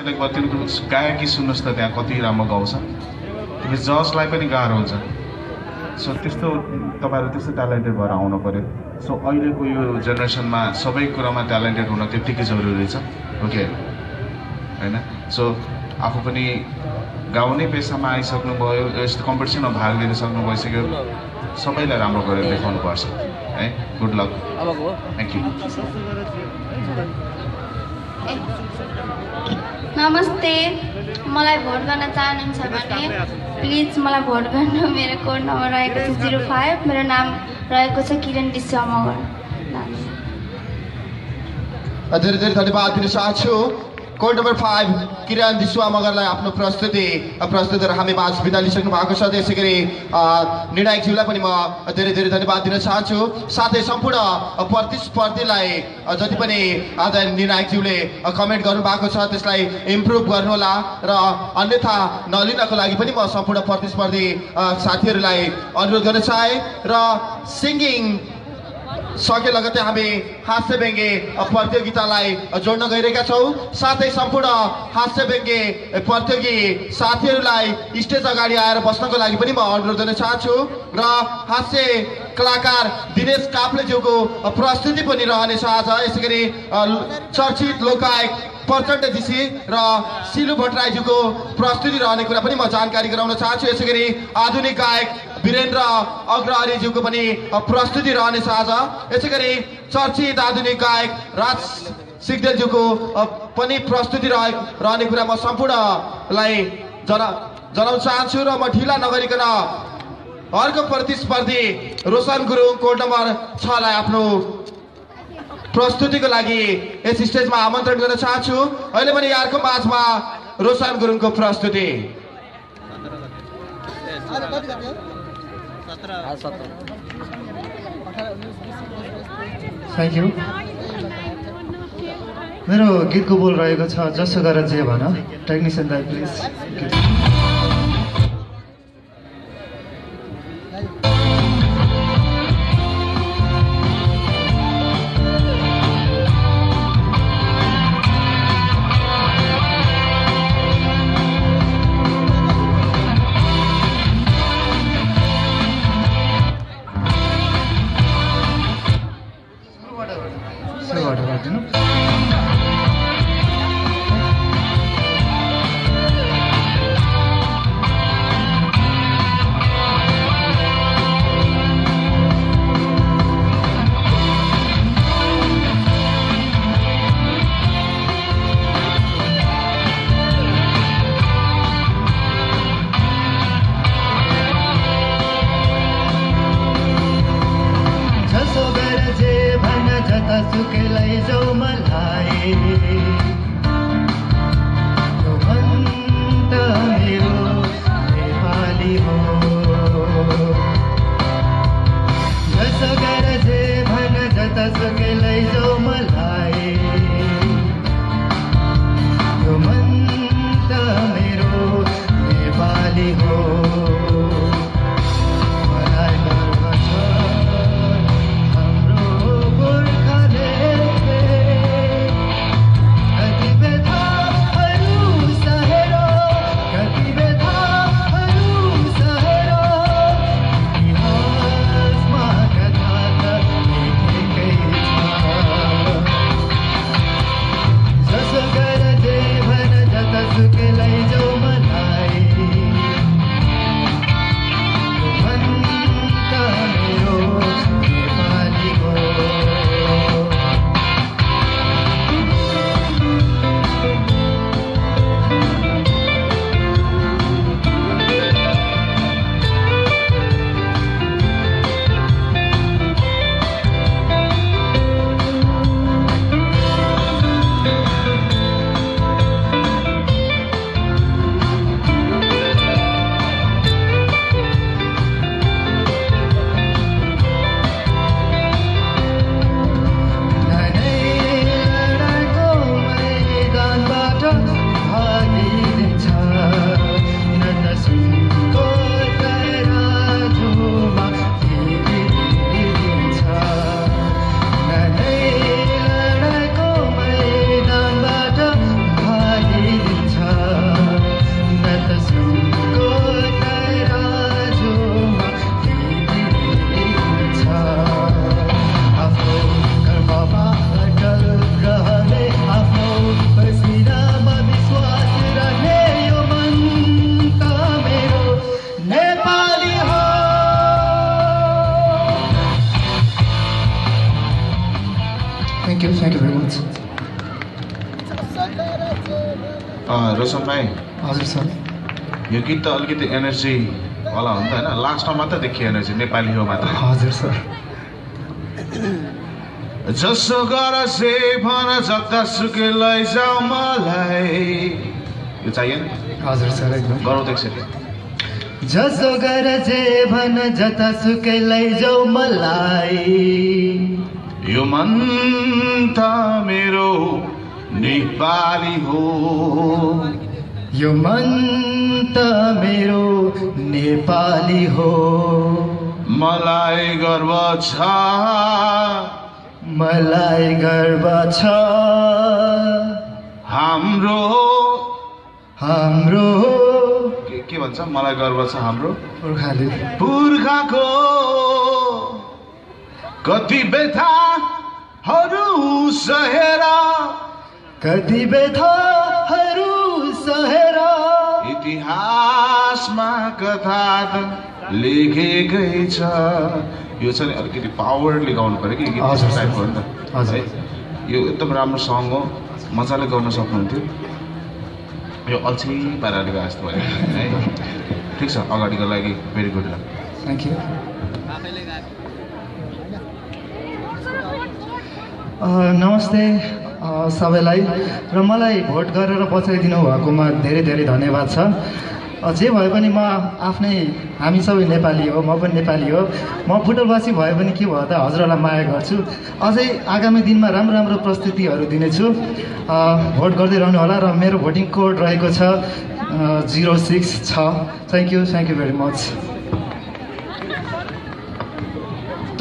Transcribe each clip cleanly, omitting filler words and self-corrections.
गायकी सुन्नुहोस् त त्यहाँ कति राम्रो गाउँछ जसलाई पनि गाह्रो हुन्छ सो त्यस्तो तपाईँहरू त्यस्तो ट्यालेन्टेड भएर आउनु पऱ्यो सो अहिलेको यो जेनेरेसनमा सबै कुरामा ट्यालेन्टेड हुन त्यत्तिकै जरुरी छ ओके होइन सो आफू पनि गाउने पेसामा आइसक्नु भयो यस्तो कम्पिटिसनमा भाग लिन सक्नु भइसक्यो सबैलाई राम्रो गरेर देखाउनु पर्छ है गुड लक थ्याङ्क यू नमस्ते मलाई भोट गर्न चाहनुहुन्छ भने प्लिज मलाई भोट गर्नु मेरो कोड नम्बर रहेको छ 05 मेरो नाम रहेको छ किरण डिस्वा मगर धेरै धेरै धन्यवाद दिन चाहन्छु कोड नम्बर 5 किरण दिसुवा मगरलाई आफ्नो प्रस्तुति हामी माझ बिदा लिइसक्नु भएको छ त्यसै गरी निर्णायकज्यूलाई पनि म धेरै धेरै धन्यवाद दिन चाहन्छु साथै सम्पूर्ण प्रतिस्पर्धीलाई जति पनि आज निर्णायकज्यूले कमेन्ट गर्नु भएको छ त्यसलाई इम्प्रुभ गर्नु होला र अन्यथा नलिनको लागि पनि म सम्पूर्ण प्रतिस्पर्धी साथीहरूलाई अनुरोध गर्न चाहे र सिंगिङ सके लगतै हामी हास्य व्यङ्ग्य प्रतियोगितालाई जोड्न गइरहेका छौँ साथै सम्पूर्ण हास्य व्यङ्ग्य प्रतियोगी साथीहरूलाई स्टेज अगाडि आएर बस्नको लागि पनि म अनुरोध गर्न चाहन्छु र हास्य कलाकार दिनेश काफ्लेज्यूको प्रस्तुति पनि रहनेछ आज यसै गरी चर्चित लोकगायक प्रचण्ड जीसी र सिलु भट्टराईज्यूको प्रस्तुति रहने कुरा पनि म जानकारी गराउन चाहन्छु यसै गरी आधुनिक गायक वीरेन्द्र अग्रहरीज्यूको पनि प्रस्तुति रहनेछ आज यसै गरी चर्चित आधुनिक गायक राज सिग्देलज्यूको पनि प्रस्तुति रहने कुरा म सम्पूर्णलाई जनाउन चाहन्छु र म ढिला नगरिकन अर्को प्रतिस्पर्धी रोशन गुरुङ कोड नम्बर 6 लाई आफ्नो प्रस्तुतिको लागि यस स्टेजमा आमन्त्रण गर्न चाहन्छु अहिले पनि यहाँको माझमा रोशन गुरुङको प्रस्तुति थ्याङ्क यू मेरो गीतको बोल रहेको छ जसो गर जे भन टेक्निसियन दाइ प्लिज रोशन भाइ हजुर सर यो गीत त अलिकति एनर्जी वाला हो नि त होइन लास्टमा मात्र देखियो एनर्जी नेपाली हो मात्र हजुर सर जसो गर जे भन जतासुकै लैजाऊ मलाई यो चाहियो नि हजुर सर एकदम गरौँ त एकचोटि जसो गर जे भन जतासुकै लैजाऊ मलाई यो मन त मेरो नेपाली हो यो मन त मेरो नेपाली हो मलाई गर्व छ मलाई गर्व छ हाम्रो हाम्रो के भन्छ मलाई गर्व छ हाम्रो पुर्खाको कति व्यथाहरू सहेर इतिहासमा कथा त लेखेकै छ यो चाहिँ अलिकति पावरले गाउनु पऱ्यो कि गीत टाइपको हो नि त है यो एकदम राम्रो सङ हो मजाले गाउन सक्नुहुन्थ्यो यो अल्छी पाराले गाए जस्तो भयो है ठिक छ अगाडिको लागि भेरी गुड ल थ्याङ्क यू नमस्ते सबैलाई र मलाई भोट गरेर बचाइदिनु भएकोमा धेरै धेरै धन्यवाद छ जे भए पनि म आफ्नै हामी सबै नेपाली हो म पनि नेपाली हो म फुटबलवासी भए पनि के भयो त हजुरहरूलाई माया गर्छु अझै आगामी दिनमा राम्रो राम्रो प्रस्तुतिहरू दिनेछु भोट गर्दै रहनु होला र मेरो भोटिङ कोड रहेको छ 06 छ थ्याङ्क यू भेरी मच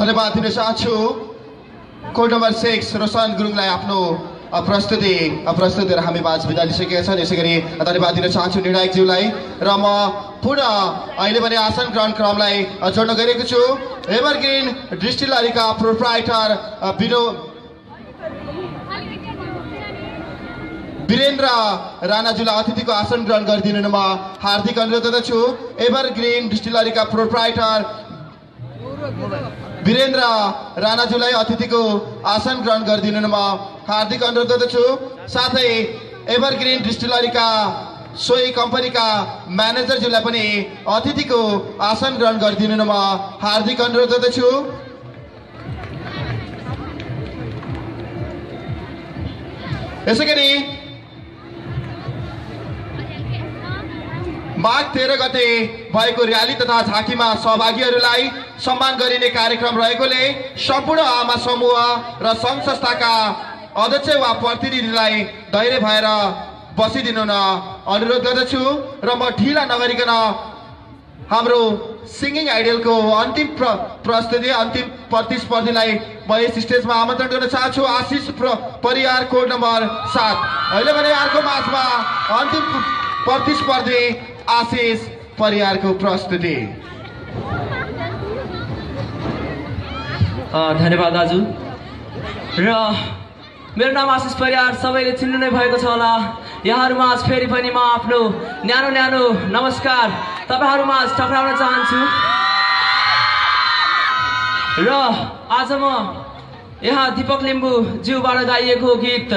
धन्यवाद दिन चाहन्छु कोड नम्बर 6 रोशन गुरुङलाई आफ्नो प्रस्तुति हामी बाज बिदा लिइसकेका छन् यसै गरी धन्यवाद दिन चाहन्छु निर्णायकज्यूलाई र म पुनः अहिले पनि आसन ग्रहण क्रमलाई जोड्न गइरहेको छु एभरग्रिन डिस्टिलरीका प्रोप्राइटर वीरेन्द्र राणाज्यूलाई अतिथिको आसन ग्रहण गरिदिनु म हार्दिक अनुरोध गर्दछु एभरग्रिन डिस्टिलरीका प्रोप्राइटर वीरेन्द्र राणाज्यूलाई अतिथिको आसन ग्रहण गरिदिनु म हार्दिक अनुरोध गर्दछु साथै एभरग्रिन डिस्टिलरीका सोही कम्पनीका म्यानेजरज्यूलाई पनि अतिथिको आसन ग्रहण गरिदिनु म हार्दिक अनुरोध गर्दछु यसै गरी माघ 13 गते भएको र्याली तथा झाँकीमा सहभागीहरूलाई सम्मान गरिने कार्यक्रम रहेकोले सम्पूर्ण आमा समूह र सङ्घ संस्थाका अध्यक्ष वा प्रतिनिधिलाई धैर्य भएर बसिदिनु न अनुरोध गर्दछु र म ढिला नगरिकन हाम्रो सिङ्गिङ आइडलको अन्तिम प्रतिस्पर्धीलाई म यस स्टेजमा आमन्त्रण गर्न चाहन्छु आशिष परियार कोड नम्बर 7 अहिले भने अर्को माझमा अन्तिम प्रतिस्पर्धी आशिष परियारको प्रस्तुति धन्यवाद दाजु र मेरो नाम आशिष परियार सबैले चिन्नु नै भएको छ होला यहाँहरूमा फेरि पनि म आफ्नो न्यानो नमस्कार तपाईहरुमा टक्राउन चाहन्छु र आज म यहाँ दीपक लिम्बू ज्यूबाट गाइएको गीत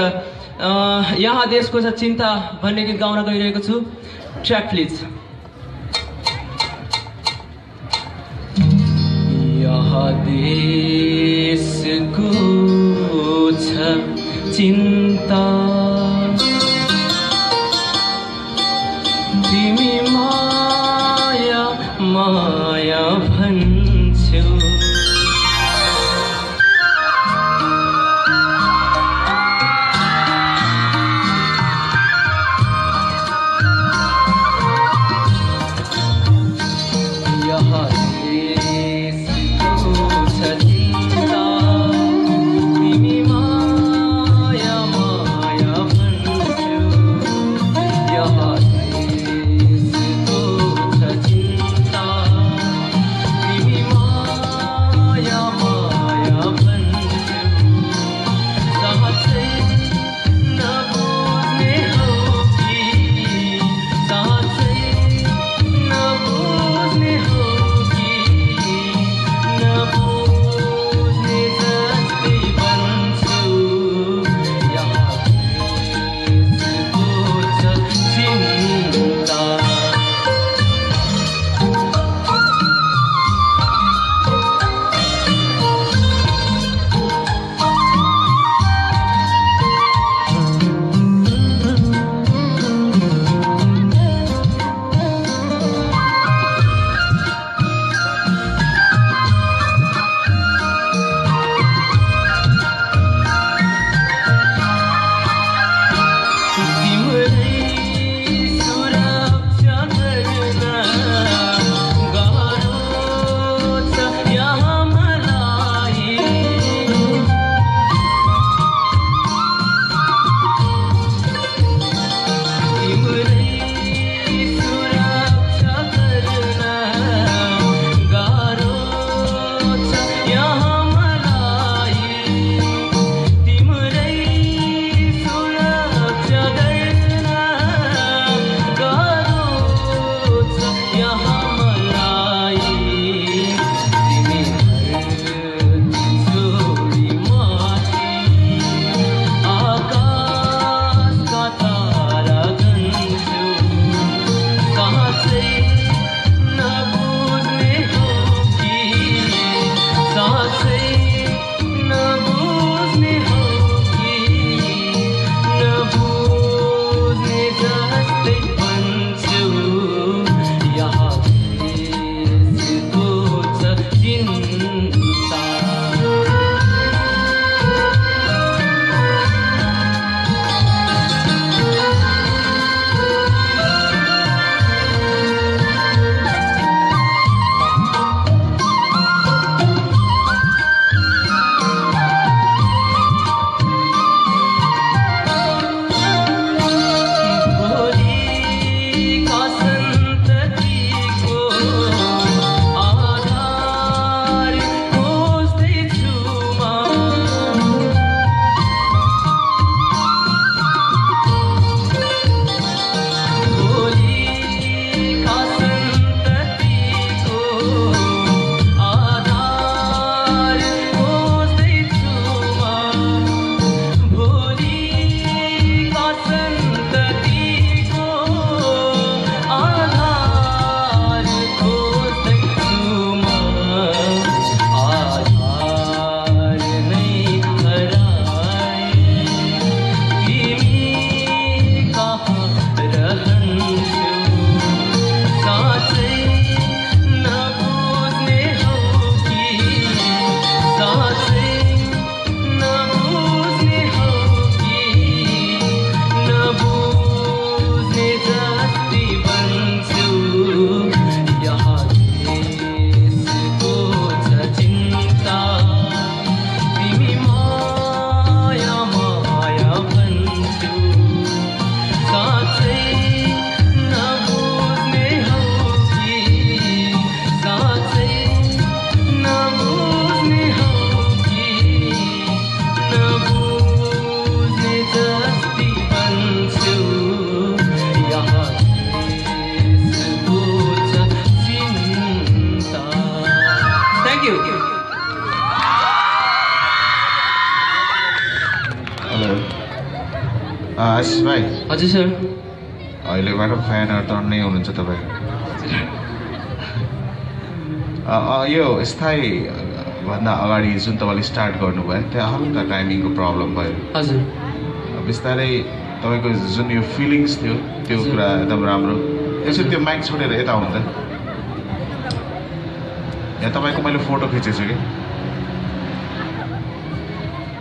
यहाँ देशको छ चिन्ता भन्ने गीत गाउन गइरहेको छु ट्र्याक प्लिज यहाँ देशको छ चिन्ता तिमी माया माया भन्छौ आशिष भाइ हजुर सर अहिलेबाट फ्यानहरू टन्नै हुनुहुन्छ तपाईँ यो स्थायी भन्दा अगाडि जुन तपाईँले स्टार्ट गर्नुभयो त्यहाँ हल्का टाइमिङको प्रब्लम भयो हजुर बिस्तारै तपाईँको जुन यो फिलिङ्स थियो त्यो कुरा एकदम राम्रो यसो त्यो माइक छोडेर यता आउँदा यहाँ तपाईँको मैले फोटो खिचेको छु कि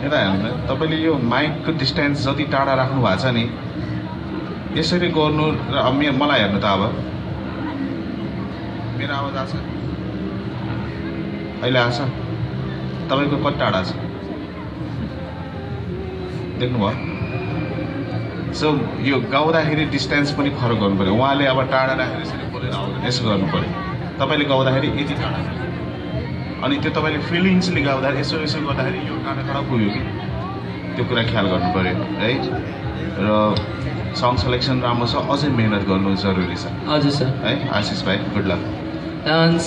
यता हेर्नु तपाईँले यो माइकको डिस्टेन्स जति टाढा राख्नु भएको छ नि यसरी गर्नु र मलाई हेर्नु त अब मेरो आवाज आएको छ अहिले आएको छ तपाईँको कति टाढा छ देख्नुभयो सो यो गाउँदाखेरि डिस्टेन्स पनि फरक गर्नु पऱ्यो उहाँले अब टाढा राखेर यसरी बोलेर आउँदैन यसो गर्नु पऱ्यो तपाईँले गाउँदाखेरि यति टाढा अनि त्यो तपाईँले फिलिङ्सले गाउँदाखेरि यसो यसो गर्दाखेरि यो टाढा पुग्यो कि त्यो कुरा ख्याल गर्नु पऱ्यो है र सङ सेलेक्सन राम्रो छ अझै मेहनत गर्नु जरुरी छ हजुर सर है आशिष भाइ good luck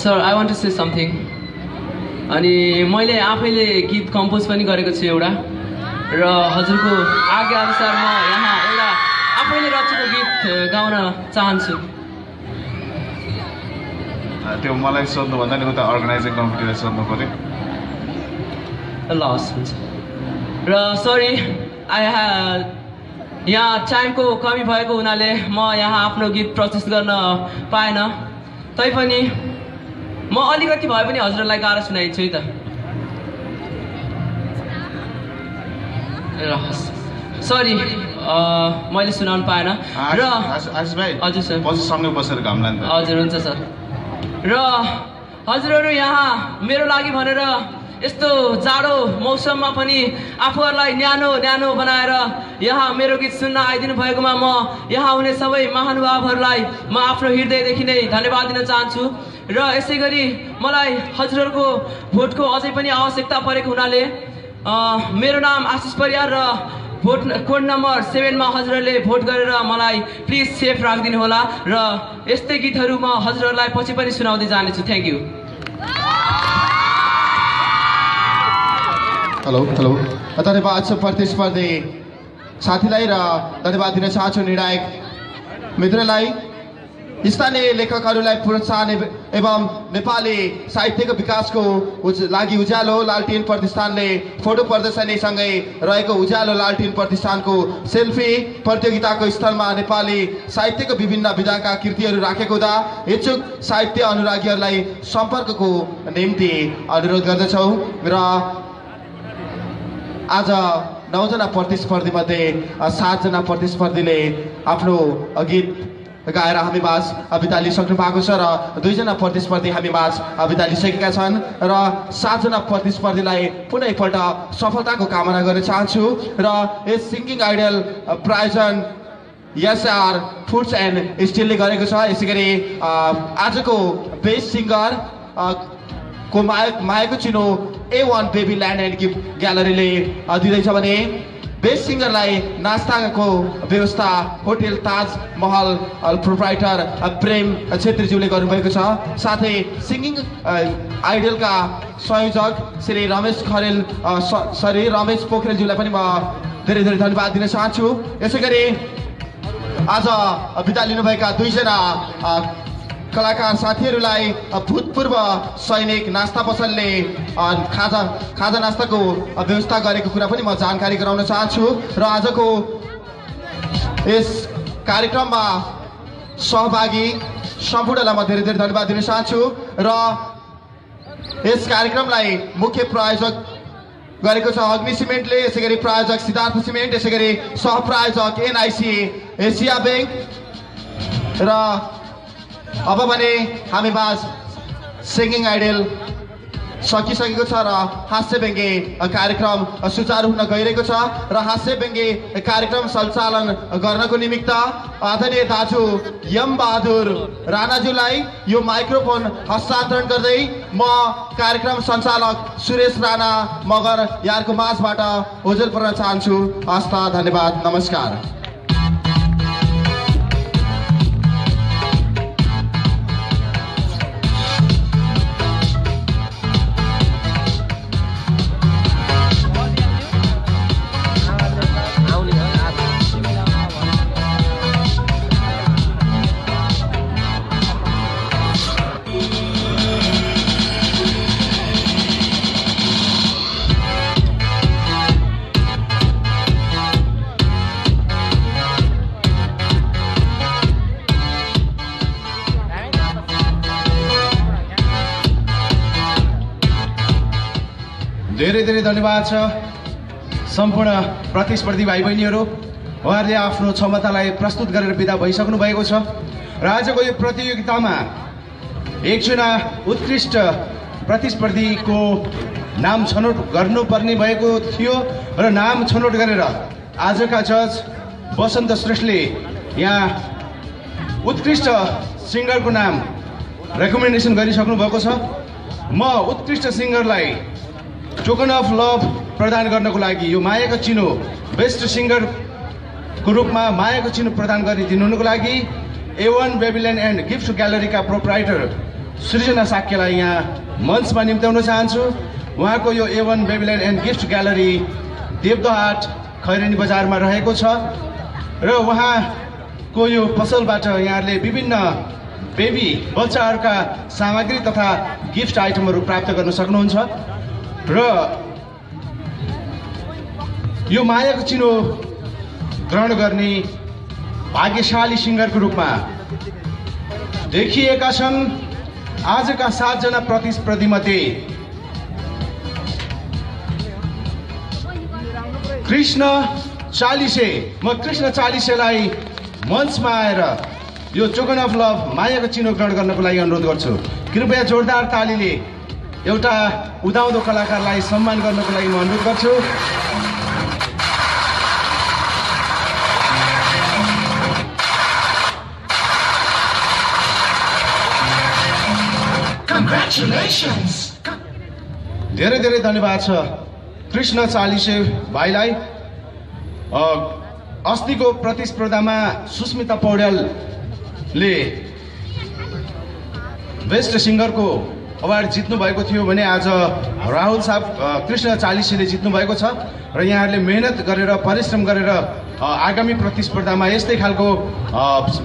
sir I want to say something अनि मैले आफैले गीत कम्पोज पनि गरेको छु एउटा र हजुरको आज्ञा अनुसार म यहाँ एउटा आफैले रचेको गीत गाउन चाहन्छु त्यो मलाई सोध्नुभन्दा नि उता अर्गनाइजिङ कमिटीलाई सोध्नु पऱ्यो ल हस् हुन्छ र सरी यहाँ टाइमको कमी भएको हुनाले म यहाँ आफ्नो गीत प्रस्तुत गर्न पाएन तैपनि म अलिकति भए पनि हजुरलाई गाएर सुनाइन्छु है त र हस् सरी मैले सुनाउनु पाएन र आशिष भाइ हजुर सर पछि सँगै बसेर घामला नि त हजुर हुन्छ सर र हजुरहरू यहाँ मेरो लागि भनेर यस्तो जाडो मौसममा पनि आफूहरूलाई न्यानो न्यानो बनाएर यहाँ मेरो गीत सुन्न आइदिनु भएकोमा म यहाँ हुने सबै महानुभावहरूलाई म आफ्नो हृदयदेखि नै धन्यवाद दिन चाहन्छु र यसै गरी मलाई हजुरहरूको भोटको अझै पनि आवश्यकता परेको हुनाले मेरो नाम आशिष परियार र भोट कोड नम्बर 7 मा हजुरहरूले भोट गरेर मलाई प्लिज सेफ राखिदिनु होला र यस्तै गीतहरू म हजुरहरूलाई पछि पनि सुनाउँदै जानेछु थ्याङ्क यू हेलो धन्यवाद छ प्रतिस्पर्धी साथीलाई र धन्यवाद दिन चाहन्छु निर्णायक मित्रलाई स्थानीय लेखकहरूलाई प्रोत्साहन एवं नेपाली साहित्यको विकासको लागि उज्यालो लालटिन प्रतिष्ठानले फोटो प्रदर्शनीसँगै रहेको उज्यालो लालटिन प्रतिष्ठानको सेल्फी प्रतियोगिताको स्थलमा नेपाली साहित्यको विभिन्न विधाका कृतिहरू राखेको हुँदा इच्छुक साहित्य अनुरागीहरूलाई सम्पर्कको निम्ति अनुरोध गर्दछौँ र आज 9 जना प्रतिस्पर्धीमध्ये 7 जना प्रतिस्पर्धीले आफ्नो गीत गाएर हामी माझ बितालिसक्नु भएको छ र 2 जना प्रतिस्पर्धी हामी माझ बितालिसकेका छन् र 7 जना प्रतिस्पर्धीलाई पुनः एकपल्ट सफलताको कामना गर्न चाहन्छु र यस सिङ्गिङ आइडल प्रायोजन एसआर फुड्स एन्ड स्टिलले गरेको छ यसै गरी आजको बेस्ट सिङ्गर को मायाको चिनो A1 baby land and gift ग्यालरीले दिँदैछ भने बेस्ट सिङ्गरलाई नास्ताको व्यवस्था होटेल ताज महल प्रोप्राइटर प्रेम छेत्रीज्यूले गर्नुभएको छ साथै सिङ्गिङ आइडलका संयोजक श्री रमेश खरेल रमेश पोखरेलज्यूलाई पनि म धेरै धेरै धन्यवाद दिन चाहन्छु यसै गरी आज बिदा लिनुभएका 2 जना कलाकार साथीहरूलाई भूतपूर्व सैनिक नास्ता पसलले खाजा नास्ताको व्यवस्था गरेको कुरा पनि म जानकारी गराउन चाहन्छु र आजको यस कार्यक्रममा सहभागी सम्पूर्णलाई म धेरै धेरै धन्यवाद दिन चाहन्छु र यस कार्यक्रमलाई मुख्य प्रायोजक गरेको छ अग्नि सिमेन्टले यसै गरी प्रायोजक सिद्धार्थ सिमेन्ट यसै गरी सहप्रायोजक एनआइसी एसिया ब्याङ्क र अब भने हामी माझ सिङ्गिङ आइडल सकिसकेको छ र हास्य व्यङ्ग्य कार्यक्रम सुचारू हुन गइरहेको छ र हास्य व्यङ्ग्य कार्यक्रम सञ्चालन गर्नको निमित्त आदरणीय दाजु यम बहादुर राणाज्यूलाई यो माइक्रोफोन हस्तान्तरण गर्दै म कार्यक्रम सञ्चालक सुरेश राणा मगर यहाँको माझबाट ओझेल पर्न चाहन्छु हस्त धन्यवाद नमस्कार धेरै धेरै धन्यवाद छ सम्पूर्ण प्रतिस्पर्धी भाइ बहिनीहरू। उहाँहरूले आफ्नो क्षमतालाई प्रस्तुत गरेर बिदा भइसक्नु भएको छ र आजको यो प्रतियोगितामा एकजना उत्कृष्ट प्रतिस्पर्धीको नाम छनौट गर्नुपर्ने भएको थियो र नाम छनौट गरेर आजका जज वसन्त श्रेष्ठले यहाँ उत्कृष्ट सिङ्गरको नाम रेकमेन्डेसन गरिसक्नु भएको छ। म उत्कृष्ट सिङ्गरलाई टोकन अफ लभ प्रदान गर्नको लागि यो मायाको चिनो बेस्ट सिङ्गरको रूपमा मायाको चिनो प्रदान गरिदिनुको लागि A1 बेबिलियन एन्ड गिफ्ट ग्यालरीका प्रोप्राइटर सृजना साक्यलाई यहाँ मञ्चमा निम्त्याउन चाहन्छु। उहाँको यो A1 बेबिलियन एन्ड गिफ्ट ग्यालरी देवदहाट खैरेनी बजारमा रहेको छ र उहाँको यो पसलबाट यहाँहरूले विभिन्न बेबी बच्चाहरूका सामग्री तथा गिफ्ट आइटमहरू प्राप्त गर्न सक्नुहुन्छ र यो मायाको चिनो ग्रहण गर्ने भाग्यशाली सिङ्गरको रूपमा देखिएका छन् आजका 7 जना प्रतिस्पर्धीमध्ये कृष्ण चालिसे। म कृष्ण चालिसेलाई मञ्चमा आएर यो टोकन अफ लभ मायाको चिनो ग्रहण गर्नको लागि अनुरोध गर्छु। कृपया जोरदार तालीले एउटा उदाउँदो कलाकारलाई सम्मान गर्नको लागि म अनुरोध गर्छु। धेरै धेरै धन्यवाद छ कृष्ण चालिसे भाइलाई। अस्तिको प्रतिस्पर्धामा सुस्मिता पौड्यालले बेस्ट सिङ्गरको अवार्ड जित्नु भएको थियो भने आज राहुल साहब कृष्ण चालिसेले जित्नु भएको छ र यहाँहरूले मेहनत गरेर परिश्रम गरेर आगामी प्रतिस्पर्धामा यस्तै खालको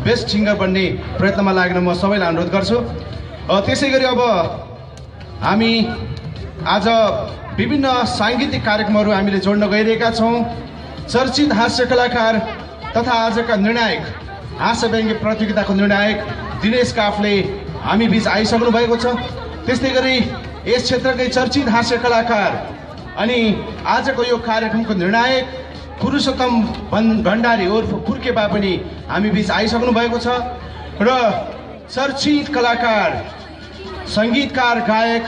बेस्ट सिङ्गर बन्ने प्रयत्नमा लाग्न म सबैलाई अनुरोध गर्छु। त्यसै गरी अब हामी आज विभिन्न साङ्गीतिक कार्यक्रमहरू हामीले जोड्न गइरहेका छौँ। चर्चित हास्य कलाकार तथा आजका निर्णायक हास्य व्यङ्ग्य प्रतियोगिताको निर्णायक दिनेश काफले हामी बीच आइसक्नु भएको छ। त्यस्तै गरी यस क्षेत्रकै चर्चित हास्य कलाकार अनि आजको यो कार्यक्रमको निर्णायक पुरुषोत्तम भण्डारी उर्फ पुर्केबा पनि हामी बीच आइसक्नु भएको छ र चर्चित कलाकार सङ्गीतकार गायक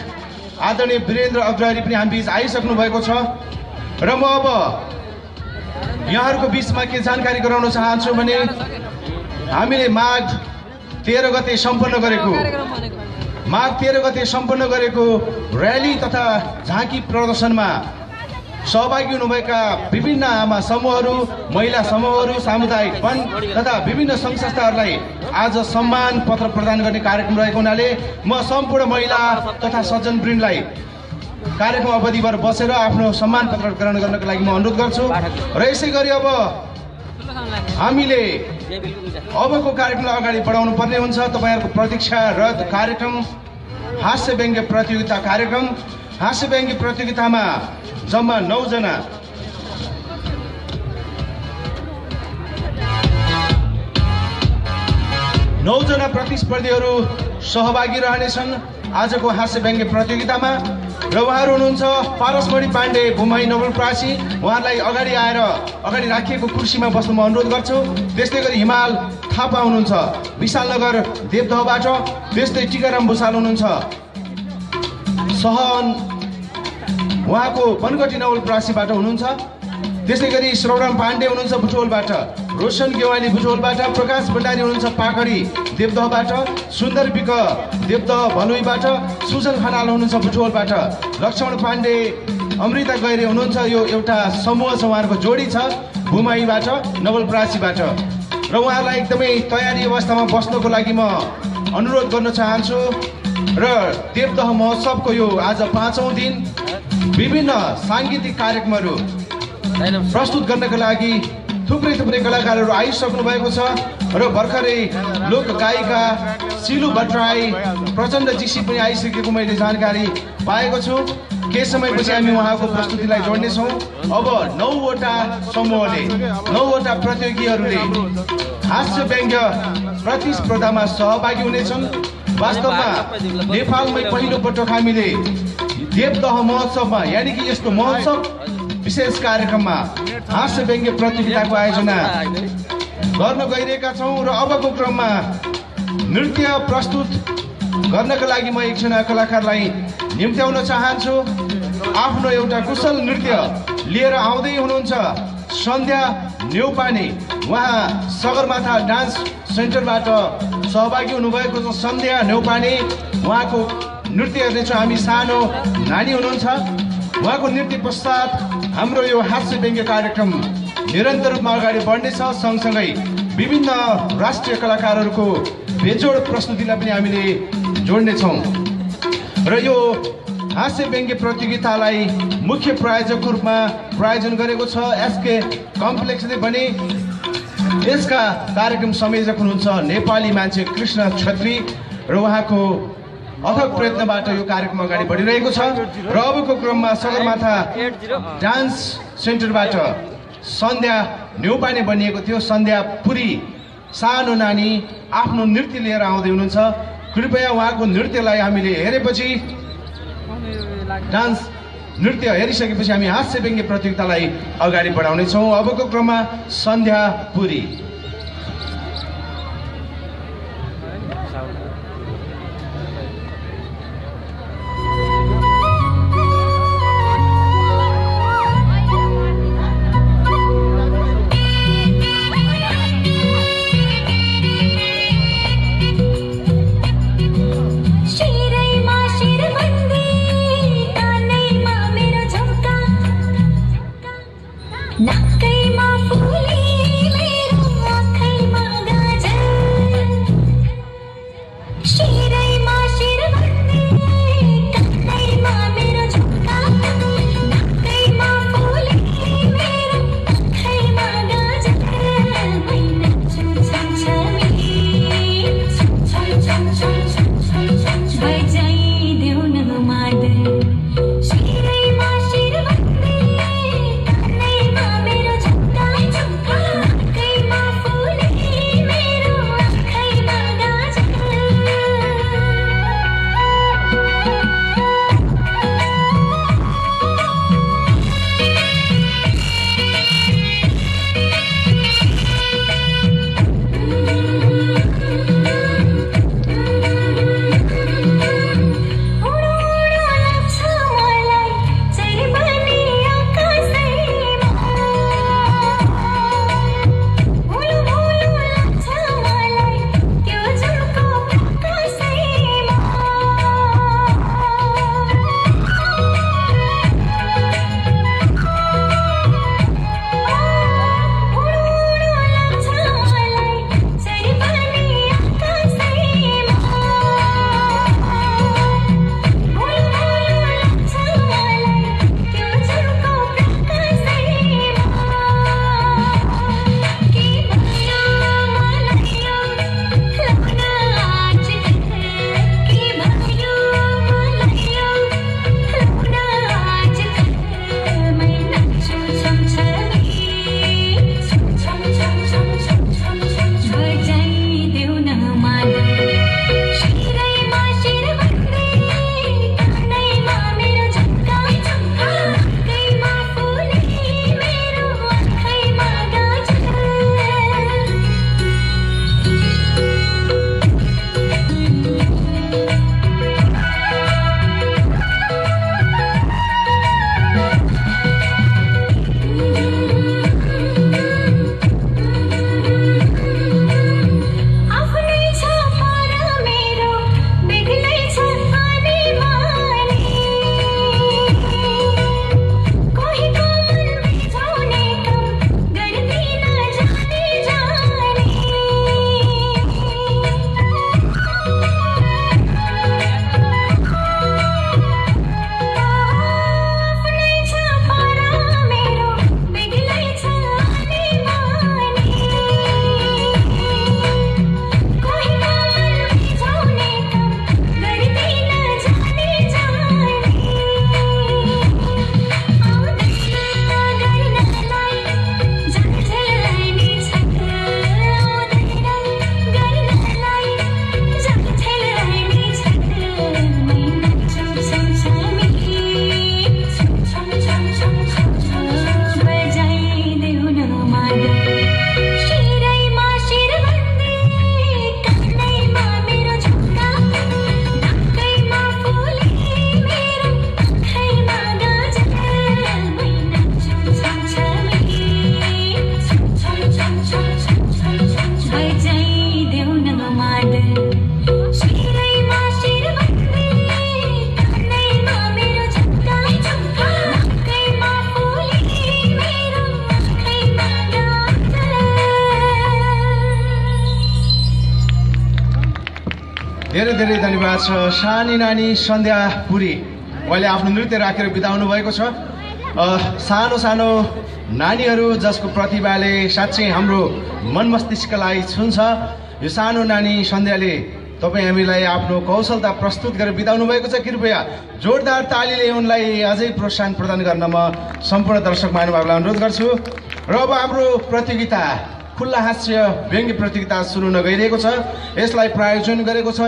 आदरणीय वीरेन्द्र अग्रवारी पनि हामी बीच आइसक्नु भएको छ र म अब यहाँहरूको बीचमा के जानकारी गराउन चाहन्छु भने हामीले माघ 13 गते सम्पन्न गरेको र्याली तथा झाँकी प्रदर्शनमा सहभागी हुनुभएका विभिन्न आमा समूहहरू, महिला समूहहरू, सामुदायिक वन तथा विभिन्न सङ्घ संस्थाहरूलाई आज सम्मान पत्र प्रदान गर्ने कार्यक्रम रहेको हुनाले म सम्पूर्ण महिला तथा सज्जनवृन्दलाई कार्यक्रम अवधिभर बसेर आफ्नो सम्मान पत्र ग्रहण गर्नको लागि म अनुरोध गर्छु। र यसै गरी अब हामीले अबको कार्यक्रमलाई अगाडि बढाउनु पर्ने हुन्छ। तपाईँहरूको प्रतीक्षारत कार्यक्रम हास्य व्यङ्ग्य प्रतियोगिता कार्यक्रम। हास्य व्यङ्ग्य प्रतियोगितामा जम्मा 9 जना प्रतिस्पर्धीहरू सहभागी रहनेछन् आजको हास्य व्यङ्ग्य प्रतियोगितामा र उहाँहरू हुनुहुन्छ पारसमणि पाण्डे भुमाई नवलप्रासी। उहाँलाई अगाडि आएर अगाडि राखिएको कुर्सीमा बस्नु म अनुरोध गर्छु। त्यस्तै गरी हिमाल थापा हुनुहुन्छ विशालनगर देवदहबाट। त्यस्तै टिकाराम भुषाल हुनुहुन्छ सहन उहाँको बनगटी नवलप्रासीबाट हुनुहुन्छ। त्यस्तै गरी श्रवराम पाण्डे हुनुहुन्छ बुटोलबाट, रोशन गेवाली बुटोलबाट, प्रकाश भण्डारी हुनुहुन्छ पाकडी देवदहबाट, सुन्दर विक देवदह भलुईबाट, सुजन खनाल हुनुहुन्छ बुटोलबाट, लक्ष्मण पाण्डे अमृता गैरे हुनुहुन्छ यो एउटा समूह छ उहाँहरूको जोडी छ भुमाईबाट नवलप्रासीबाट र उहाँलाई एकदमै तयारी अवस्थामा बस्नको लागि म अनुरोध गर्न चाहन्छु। र देवदह महोत्सवको यो आज 5औं दिन विभिन्न साङ्गीतिक कार्यक्रमहरू प्रस्तुत गर्नका लागि थुप्रै कलाकारहरू आइसक्नु भएको छ र भर्खरै लोक गायिका सिलु भट्टराई प्रचण्ड जीसी पनि आइसकेको मैले जानकारी पाएको छु। केही समयपछि हामी उहाँको प्रस्तुतिलाई जोड्नेछौँ। अब 9वटा समूहले 9वटा प्रतियोगीहरूले हास्य व्यङ्ग्य प्रतिस्पर्धामा सहभागी हुनेछन्। वास्तवमा नेपालमै पहिलोपटक हामीले देवदह महोत्सवमा यानि कि यस्तो महोत्सव विशेष कार्यक्रममा हास्य व्यङ्ग्य प्रतियोगिताको आयोजना गर्न गइरहेका छौँ र अबको क्रममा नृत्य प्रस्तुत गर्नका लागि म एकजना कलाकारलाई निम्त्याउन चाहन्छु। आफ्नो एउटा कुशल नृत्य लिएर आउँदै हुनुहुन्छ सन्ध्या न्यौपाने। उहाँ सगरमाथा डान्स सेन्टरबाट सहभागी हुनुभएको छ। सन्ध्या न्यौपाने उहाँको नृत्य हेर्नेछौँ हामी। सानो नानी हुनुहुन्छ। उहाँको नृत्य पश्चात हाम्रो यो हास्य व्यङ्ग्य कार्यक्रम निरन्तर रूपमा अगाडि बढ्नेछ। सँगसँगै विभिन्न राष्ट्रिय कलाकारहरूको बेजोड प्रस्तुतिलाई पनि हामीले जोड्नेछौँ र यो हास्य व्यङ्ग्य प्रतियोगितालाई मुख्य प्रायोजकको रूपमा प्रायोजन गरेको छ एसके कम्प्लेक्सले भने यसका कार्यक्रम संयोजक हुनुहुन्छ नेपाली मान्छे कृष्ण छेत्री र उहाँको अथक प्रयत्नबाट यो कार्यक्रम अगाडि बढिरहेको छ। र अबको क्रममा सगरमाथा डान्स सेन्टरबाट सन्ध्या न्यौपाने बनिएको थियो सन्ध्या पुरी सानो नानी आफ्नो नृत्य लिएर आउँदै हुनुहुन्छ। कृपया उहाँको नृत्यलाई हामीले हेरेपछि डान्स नृत्य हेरिसकेपछि हामी हास्य व्यङ्ग्य प्रतियोगितालाई अगाडि बढाउनेछौँ। अबको क्रममा सन्ध्या पुरी। Shri Rai Ma Shri धेरै धेरै धन्यवाद छ। सानी नानी सन्ध्या पुरी उहाँले आफ्नो नृत्य राखेर बिताउनु भएको छ। सानो सानो नानीहरू जसको प्रतिभाले साँच्चै हाम्रो मन मस्तिष्कलाई छुन्छ, यो सानो नानी सन्ध्याले तपाईँ हामीलाई आफ्नो कौशलता प्रस्तुत गरेर बिताउनु भएको छ। कृपया जोरदार तालीले उनलाई अझै प्रोत्साहन प्रदान गर्न म सम्पूर्ण दर्शक महानुभावलाई अनुरोध गर्छु। र अब हाम्रो प्रतियोगिता खुल्ला हास्य व्यङ्ग्य प्रतियोगिता सुरु हुन गइरहेको छ। यसलाई प्रायोजन गरेको छ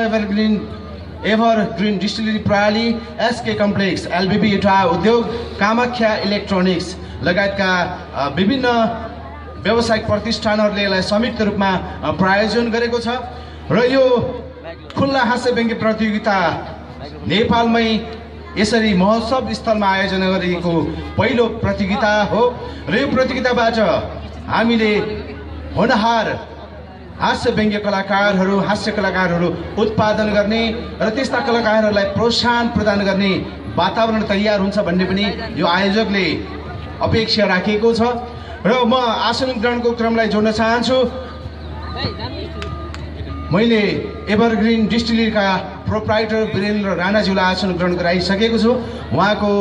एभरग्रिन डिस्टिलरी प्रणाली, एसके कम्प्लेक्स, एलबिबी इटा उद्योग, कामाख्या इलेक्ट्रोनिक्स लगायतका विभिन्न व्यावसायिक प्रतिष्ठानहरूले यसलाई संयुक्त रूपमा प्रायोजन गरेको छ। र यो खुल्ला हास्य व्यङ्ग्य प्रतियोगिता नेपालमै यसरी महोत्सव स्थलमा आयोजना गरिएको पहिलो प्रतियोगिता हो। र यो प्रतियोगिताबाट हामीले होनहार हास्य व्यङ्ग्य कलाकारहरू, हास्य कलाकारहरू उत्पादन गर्ने र त्यस्ता कलाकारहरूलाई प्रोत्साहन प्रदान गर्ने वातावरण तयार हुन्छ भन्ने पनि यो आयोजकले अपेक्षा राखेको छ। र म आसन ग्रहणको क्रमलाई जोड्न चाहन्छु। मैले एभरग्रिन डिस्टिलरीका प्रोप्राइटर वीरेन्द्र राणाज्यूलाई आसन ग्रहण गराइसकेको छु। उहाँको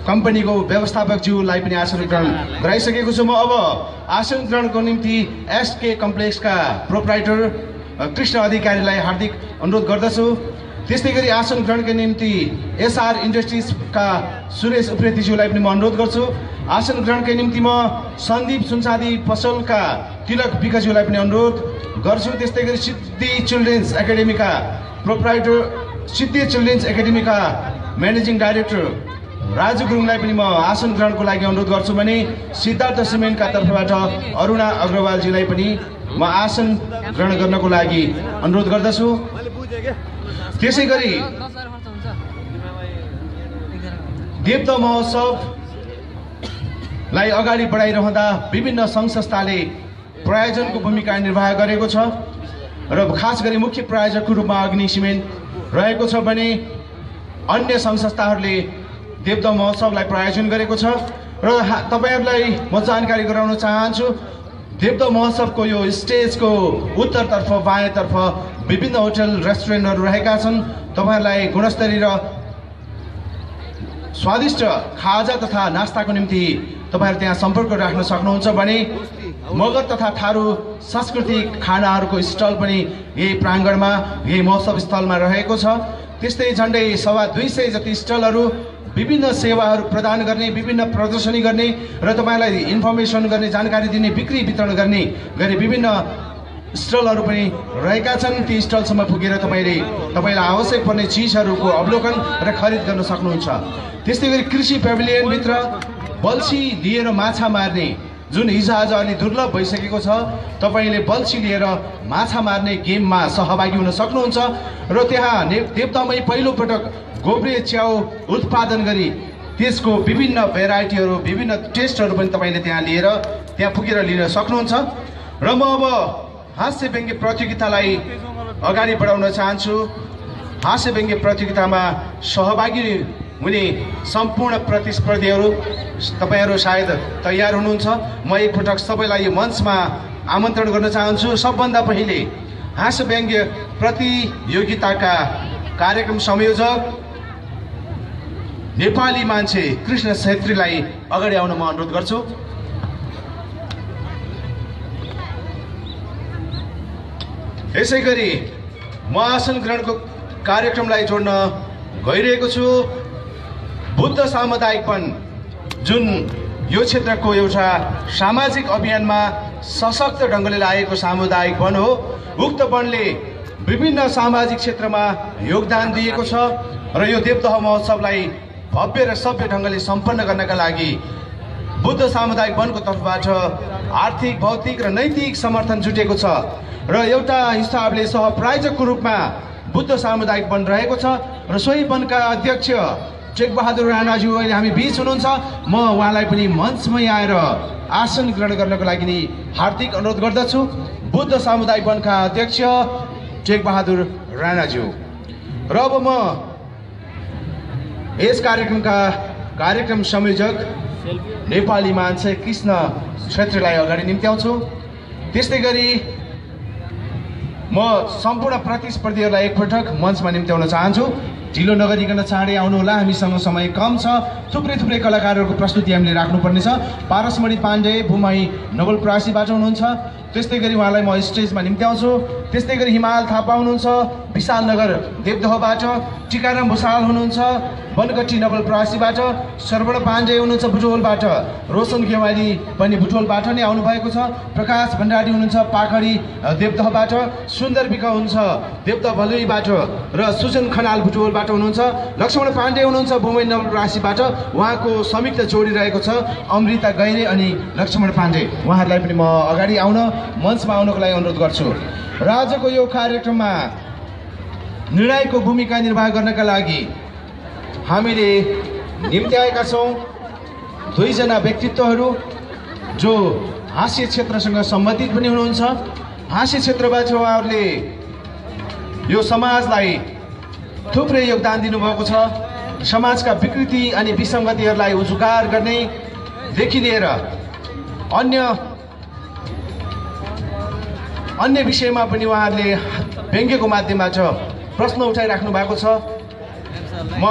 कम्पनीको व्यवस्थापकज्यूलाई पनि आसन ग्रहण गराइसकेको छु। म अब आसन ग्रहणको निम्ति एसके कम्प्लेक्सका प्रोप्राइटर कृष्ण अधिकारीलाई हार्दिक अनुरोध गर्दछु। त्यस्तै गरी आसन ग्रहणको निम्ति एसआर इन्डस्ट्रिजका सुरेश उप्रेतीज्यूलाई पनि म अनुरोध गर्छु। आसन ग्रहणको निम्ति म सन्दीप सुनसादी पसलका तिलक विकाज्यूलाई पनि अनुरोध गर्छु। त्यस्तै गरी सिद्धि चिल्ड्रेन्स एकाडेमीका प्रोप्राइटर, सिद्धि चिल्ड्रेन्स एकाडेमीका म्यानेजिङ डाइरेक्टर राजु गुरुङलाई पनि म आसन ग्रहणको लागि अनुरोध गर्छु भने सिद्धार्थ सिमेन्टका तर्फबाट अरुणा अग्रवालजीलाई पनि म आसन ग्रहण गर्नको लागि अनुरोध गर्दछु। त्यसै गरी देवता महोत्सवलाई अगाडि बढाइरहँदा विभिन्न सङ्घ संस्थाले प्रायोजनको भूमिका निर्वाह गरेको छ। र खास गरी मुख्य प्रायोजकको रूपमा अग्नि सिमेन्ट रहेको छ भने अन्य सङ्घ संस्थाहरूले देवता महोत्सवलाई प्रायोजन गरेको छ। र तपाईँहरूलाई म जानकारी गराउन चाहन्छु, देवता महोत्सवको यो स्टेजको उत्तरतर्फ बायाँतर्फ विभिन्न होटल रेस्टुरेन्टहरू रहेका छन्। तपाईँहरूलाई गुणस्तरीय र स्वादिष्ट खाजा तथा नास्ताको निम्ति तपाईँहरू त्यहाँ सम्पर्क राख्न सक्नुहुन्छ भने मगर तथा थारू सांस्कृतिक खानाहरूको स्टल पनि यही प्राङ्गणमा, यही महोत्सव स्थलमा रहेको छ। त्यस्तै झन्डै 250 जति स्टलहरू विभिन्न सेवाहरू प्रदान गर्ने, विभिन्न प्रदर्शनी गर्ने र तपाईँलाई इन्फर्मेसन गर्ने, जानकारी दिने, बिक्री वितरण गर्ने गरी विभिन्न स्टलहरू पनि रहेका छन्। ती स्टलसम्म पुगेर तपाईँलाई आवश्यक पर्ने चिजहरूको अवलोकन र खरिद गर्न सक्नुहुन्छ। त्यस्तै गरी कृषि पेभिलियनभित्र बल्छी लिएर माछा मार्ने जुन हिजोआज अलि दुर्लभ भइसकेको छ, तपाईँले बल्छी लिएर माछा मार्ने गेममा सहभागी हुन सक्नुहुन्छ। र त्यहाँ देवतामै पहिलोपटक गोब्रे च्याउ उत्पादन गरी त्यसको विभिन्न भेराइटीहरू, विभिन्न टेस्टहरू पनि तपाईँले त्यहाँ लिएर त्यहाँ पुगेर लिन सक्नुहुन्छ। र म अब हास्य व्यङ्ग्य प्रतियोगितालाई अगाडि बढाउन चाहन्छु। हास्य व्यङ्ग्य प्रतियोगितामा सहभागी हुने सम्पूर्ण प्रतिस्पर्धीहरू तपाईँहरू सायद तयार हुनुहुन्छ। म एकपटक सबैलाई यो मञ्चमा आमन्त्रण गर्न चाहन्छु। सबभन्दा पहिले हास्य व्यङ्ग्य प्रतियोगिताका कार्यक्रम संयोजक नेपाली मान्छे कृष्ण छेत्रीलाई अगाडि आउन म अनुरोध गर्छु। यसै गरी म आसन ग्रहणको कार्यक्रमलाई जोड्न गइरहेको छु। बुद्ध सामुदायिक वन जुन यो क्षेत्रको एउटा सामाजिक अभियानमा सशक्त ढङ्गले लागेको सामुदायिक वन हो। उक्त वनले विभिन्न सामाजिक क्षेत्रमा योगदान दिएको छ र यो देवदह महोत्सवलाई भव्य र सभ्य ढङ्गले सम्पन्न गर्नका लागि बुद्ध सामुदायिक वनको तर्फबाट आर्थिक, भौतिक र नैतिक समर्थन जुटेको छ। र एउटा हिसाबले सहप्रायोजकको रूपमा बुद्ध सामुदायिक वन रहेको छ र सोही वनका अध्यक्ष टेकबहादुर राणाज्यू अहिले हामी बीच हुनुहुन्छ। म उहाँलाई पनि मञ्चमै आएर आसन ग्रहण गर्नको लागि नि हार्दिक अनुरोध गर्दछु। बुद्ध सामुदायिक वनका अध्यक्ष टेकबहादुर राणाज्यू। र अब म यस कार्यक्रमका कार्यक्रम संयोजक नेपाली मान्छे कृष्ण छेत्रीलाई अगाडि निम्त्याउँछु। त्यस्तै गरी म सम्पूर्ण प्रतिस्पर्धीहरूलाई एकपटक मञ्चमा निम्त्याउन चाहन्छु। ढिलो नगरिकन चाँडै आउनुहोला, हामीसँग समय कम छ। थुप्रै कलाकारहरूको प्रस्तुति हामीले राख्नुपर्नेछ। पारसमणि पाण्डे बुमाई नवलपरासीबाट हुनुहुन्छ, त्यस्तै गरी उहाँलाई म स्टेजमा निम्त्याउँछु। त्यस्तै गरी हिमाल थापा हुनुहुन्छ विशालनगर देवदहबाट, टिकाराम भुषाल हुनुहुन्छ बनगट्टी नवलपरासीबाट, शरवण पाण्डे हुनुहुन्छ बुटोलबाट, रोशन गेवाली पनि बुटोलबाट नै आउनुभएको छ, प्रकाश भण्डारी हुनुहुन्छ पाखडी देवदहबाट, सुन्दर विक हुनुहुन्छ देवदह भलुईबाट र सुजन खनाल बुटोलबाट हुनुहुन्छ, लक्ष्मण पाण्डे हुनुहुन्छ बुमाई नवलपरासीबाट। उहाँको संयुक्त जोडी रहेको छ अमृता गैरे अनि लक्ष्मण पाण्डे। उहाँहरूलाई पनि म अगाडि आउन मञ्चमा आउनको लागि अनुरोध गर्छु। र आजको यो कार्यक्रममा निर्णायकको भूमिका निर्वाह गर्नका लागि हामीले निम्त्याएका छौँ दुईजना व्यक्तित्वहरू जो हास्य क्षेत्रसँग सम्बन्धित पनि हुनुहुन्छ। हास्य क्षेत्रबाट उहाँहरूले यो समाजलाई थुप्रै योगदान दिनुभएको छ। समाजका विकृति अनि विसङ्गतिहरूलाई उजागर गर्नेदेखि लिएर अन्य विषयमा पनि उहाँहरूले व्यङ्ग्यको माध्यमबाट प्रश्न उठाइराख्नु भएको छ। म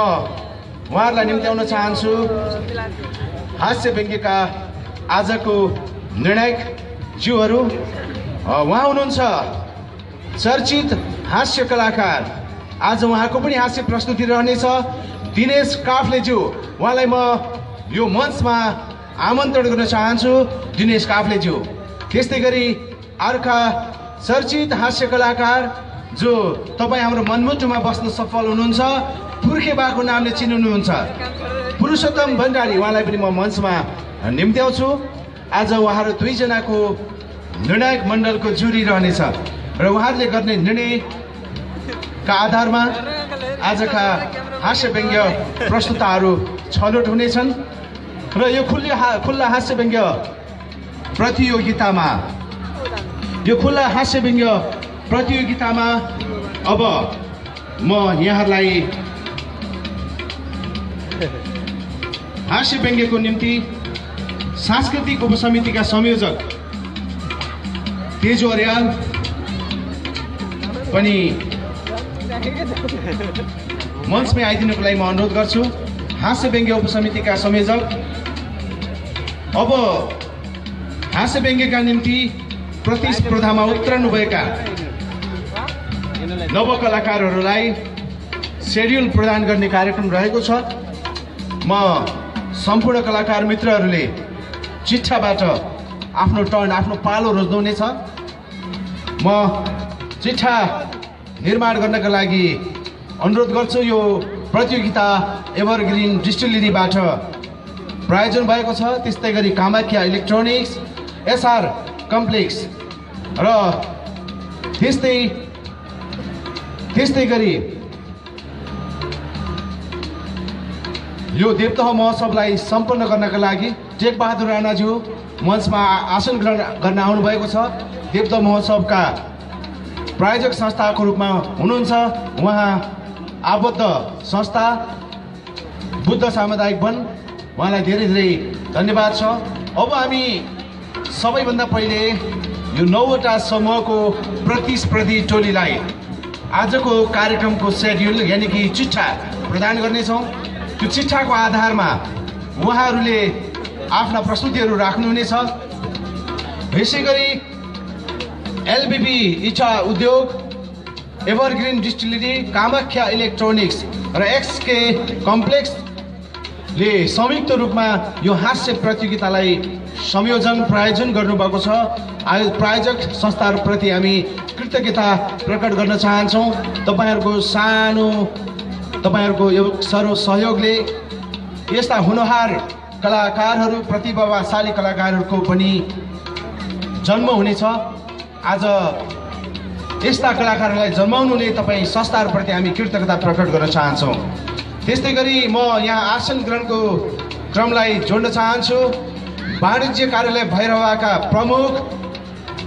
उहाँहरूलाई निम्त्याउन चाहन्छु हास्य व्यङ्ग्यका आजको निर्णायक ज्यूहरू। उहाँ हुनुहुन्छ चर्चित हास्य कलाकार, आज उहाँको पनि हास्य प्रस्तुति रहनेछ दिनेश काफ्लेज्यू। उहाँलाई म यो मञ्चमा आमन्त्रण गर्न चाहन्छु दिनेश काफ्लेज्यू। त्यस्तै गरी अर्का चर्चित हास्य कलाकार जो तपाईँ हाम्रो मनमुटुमा बस्न सफल हुनुहुन्छ, पुर्खे बाको नामले चिन्नुहुन्छ पुरुषोत्तम भण्डारी। उहाँलाई पनि म मञ्चमा निम्त्याउँछु। आज उहाँहरू दुईजनाको निर्णायक मण्डलको जुरी रहनेछ र उहाँहरूले गर्ने निर्णयका आधारमा आजका हास्य व्यङ्ग्य प्रस्तुताहरू छनौट हुनेछन्। र यो खुल्ला हास्य व्यङ्ग्य प्रतियोगितामा अब म यहाँहरूलाई हास्य व्यङ्ग्यको निम्ति सांस्कृतिक उपसमितिका संयोजक तेजु अर्याल पनि मञ्चमै आइदिनुको लागि म अनुरोध गर्छु। हास्य व्यङ्ग्य उपसमितिका संयोजक अब हास्य व्यङ्ग्यका निम्ति प्रतिस्पर्धामा उत्रनुभएका नवकलाकारहरूलाई सेड्युल प्रदान गर्ने कार्यक्रम रहेको छ। म सम्पूर्ण कलाकार मित्रहरूले चिट्ठाबाट आफ्नो पालो रोज्नुहुनेछ। म चिट्ठा निर्माण गर्नका लागि अनुरोध गर्छु। यो प्रतियोगिता एभरग्रिन डिस्टिलरीबाट प्रायोजन भएको छ। त्यस्तै गरी कामाख्या इलेक्ट्रोनिक्स, एसआर कम्प्लेक्स र त्यस्तै गरी यो देवदह महोत्सवलाई सम्पन्न गर्नका लागि टेकबहादुर राणाज्यू मञ्चमा आसन ग्रहण गर्न आउनुभएको छ। देवदह महोत्सवका प्रायोजक संस्थाको रूपमा हुनुहुन्छ उहाँ आबद्ध संस्था बुद्ध सामुदायिक वन। उहाँलाई धेरै धेरै धन्यवाद छ। अब हामी सबैभन्दा पहिले यो 9वटा समूहको प्रतिस्पर्धी टोलीलाई आजको कार्यक्रमको सेड्युल यानि कि चिट्ठा प्रदान गर्नेछौँ। त्यो चिट्ठाको आधारमा उहाँहरूले आफ्ना प्रस्तुतिहरू राख्नुहुनेछ। यसै गरी एलबिबी इच्छा उद्योग, एभरग्रिन डिस्टिलरी, कामाख्या इलेक्ट्रोनिक्स र एक्सके कम्प्लेक्सले संयुक्त रूपमा यो हास्य प्रतियोगितालाई प्रायोजन गर्नुभएको छ। प्रायोजक संस्थाहरूप्रति हामी कृतज्ञता प्रकट गर्न चाहन्छौँ। तपाईँहरूको यो सहयोगले यस्ता हुनहार कलाकारहरू, प्रतिभाशाली कलाकारहरूको पनि जन्म हुनेछ। आज यस्ता कलाकारहरूलाई जन्माउनुले तपाईँ संस्थाहरूप्रति हामी कृतज्ञता प्रकट गर्न चाहन्छौँ। त्यस्तै गरी म यहाँ आसन ग्रहणको क्रमलाई जोड्न चाहन्छु। वाणिज्य कार्यालय भैरवाका प्रमुख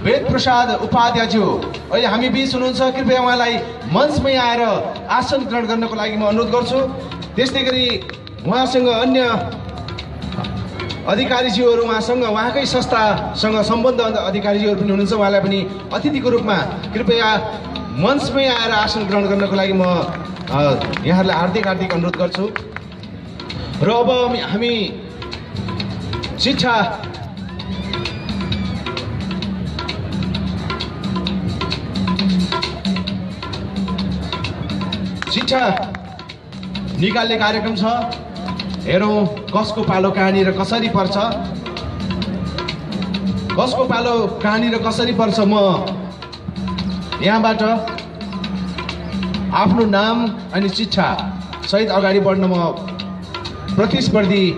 वेद प्रसाद उपाध्यायज्यू अहिले हामी बीच हुनुहुन्छ। कृपया उहाँलाई मञ्चमै आएर आसन ग्रहण गर्नको लागि म अनुरोध गर्छु। त्यस्तै गरी उहाँसँग अन्य अधिकारीज्यूहरू उहाँसँग उहाँकै संस्थासँग सम्बन्ध अधिकारीज्यूहरू पनि हुनुहुन्छ, उहाँलाई पनि अतिथिको रूपमा कृपया मञ्चमै आएर आसन ग्रहण गर्नको लागि म यहाँहरूलाई हार्दिक हार्दिक अनुरोध गर्छु। र अब हामी शिक्षा निकाल्ने कार्यक्रम छ। हेरौँ कसको पालो कहाँनिर कसरी पर्छ, कसको पालो कहाँनिर कसरी पर्छ। म यहाँबाट आफ्नो नाम अनि शिक्षा सहित अगाडि बढ्न म प्रतिस्पर्धी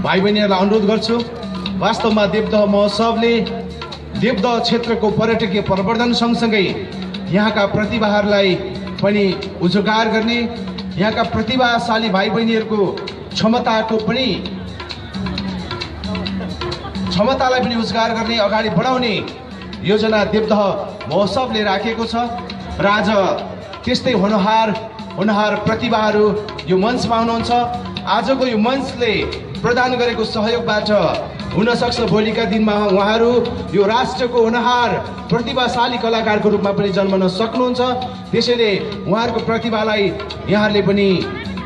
भाइ बहिनीहरूलाई अनुरोध गर्छु। वास्तवमा देवदह महोत्सवले देवदह क्षेत्रको पर्यटकीय प्रवर्धन सँगसँगै यहाँका प्रतिभाहरूलाई पनि उजागर गर्ने, यहाँका प्रतिभाशाली भाइ बहिनीहरूको क्षमतालाई पनि उजागर गर्ने, अगाडि बढाउने योजना देवदह महोत्सवले राखेको छ। र आज त्यस्तै होनहार प्रतिभाहरू यो मञ्चमा हुनुहुन्छ। आजको यो मञ्चले प्रदान गरेको सहयोगबाट हुनसक्छ भोलिका दिनमा उहाँहरू यो राष्ट्रको होनहार प्रतिभाशाली कलाकारको रूपमा पनि जन्मन सक्नुहुन्छ। त्यसैले उहाँहरूको प्रतिभालाई यहाँहरूले पनि